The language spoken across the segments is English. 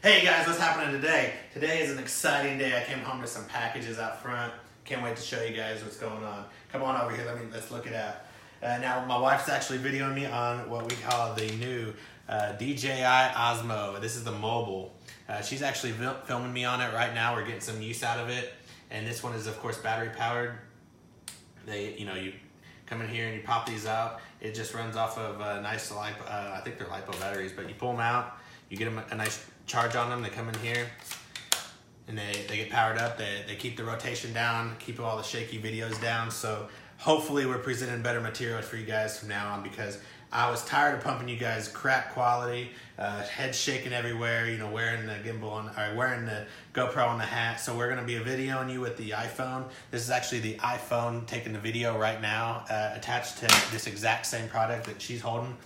Hey guys, what's happening today? Today is an exciting day. I came home to some packages out front. Can't wait to show you guys what's going on. Come on over here, let's look it out. Now my wife's actually videoing me on what we call the new Dji Osmo. This is the mobile. She's actually filming me on it right now. We're getting some use out of it. And this one is of course battery powered. You come in here and you pop these out. It just runs off of nice lipo, I think they're lipo batteries, but you pull them out, you get them a nice charge on them. They come in here and they get powered up. They keep the rotation down, keep all the shaky videos down. So hopefully we're presenting better material for you guys from now on, because I was tired of pumping you guys crap quality, head shaking everywhere, wearing the gimbal or wearing the GoPro on the hat. So we're gonna be videoing you with the iPhone. This is actually the iPhone taking the video right now, attached to this exact same product that she's holding.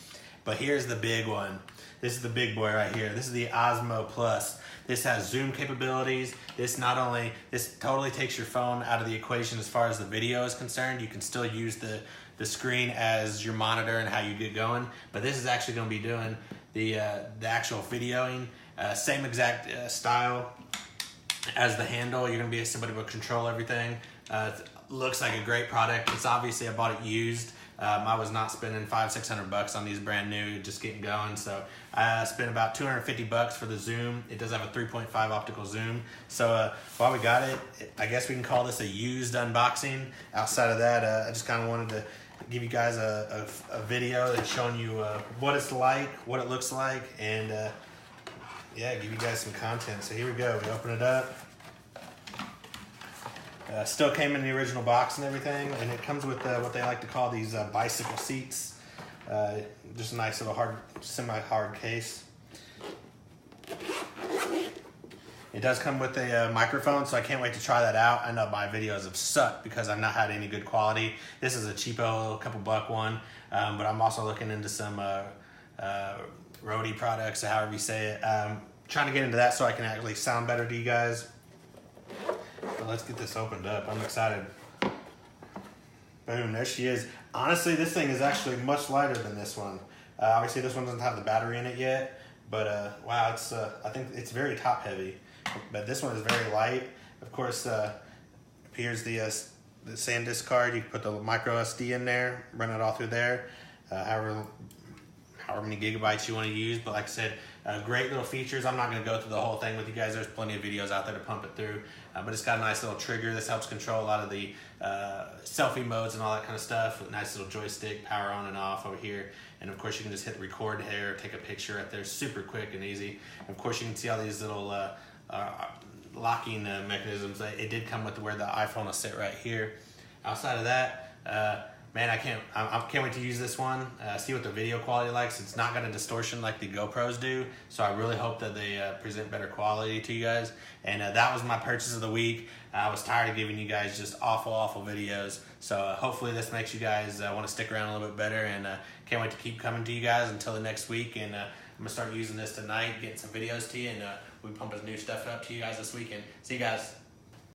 But here's the big one. This is the big boy right here. This is the Osmo Plus. This has zoom capabilities. This totally takes your phone out of the equation as far as the video is concerned. You can still use the screen as your monitor and how you get going, but this is actually going to be doing the actual videoing. Same exact style as the handle. You're going to be able to control everything. Looks like a great product. It's obviously, I bought it used. I was not spending $500-600 on these brand new, just getting going. So I spent about $250 for the zoom. It does have a 3.5 optical zoom. So while we got it, I guess we can call this a used unboxing. Outside of that, I just kind of wanted to give you guys a video that's showing you what it's like, what it looks like, and yeah, give you guys some content. So here we go. We open it up. Still came in the original box and everything, and it comes with what they like to call these bicycle seats. Just a nice little semi-hard case. It does come with a microphone, so I can't wait to try that out. I know my videos have sucked because I've not had any good quality. This is a cheapo, couple buck one, but I'm also looking into some roadie products, or however you say it. Trying to get into that so I can actually sound better to you guys. But let's get this opened up. I'm excited. Boom, there she is. Honestly, this thing is actually much lighter than this one. Obviously, this one doesn't have the battery in it yet, but wow, I think it's very top heavy. But this one is very light. Of course, here's the SanDisk card. You can put the micro SD in there, run it all through there. However many gigabytes you want to use. But like I said, great little features. I'm not going to go through the whole thing with you guys. There's plenty of videos out there to pump it through. But it's got a nice little trigger. This helps control a lot of the selfie modes and all that kind of stuff. Nice little joystick, power on and off over here. And of course you can just hit record here, take a picture right there. Super quick and easy. And of course you can see all these little locking mechanisms. It did come with where the iPhone will sit right here. Outside of that, man, I can't wait to use this one, see what the video quality likes. It's not got a distortion like the GoPros do, so I really hope that they present better quality to you guys. And that was my purchase of the week. I was tired of giving you guys just awful videos, so hopefully this makes you guys want to stick around a little bit better, and can't wait to keep coming to you guys until the next week. And I'm going to start using this tonight, getting some videos to you, and we'll be pumping new stuff up to you guys this weekend. See you guys.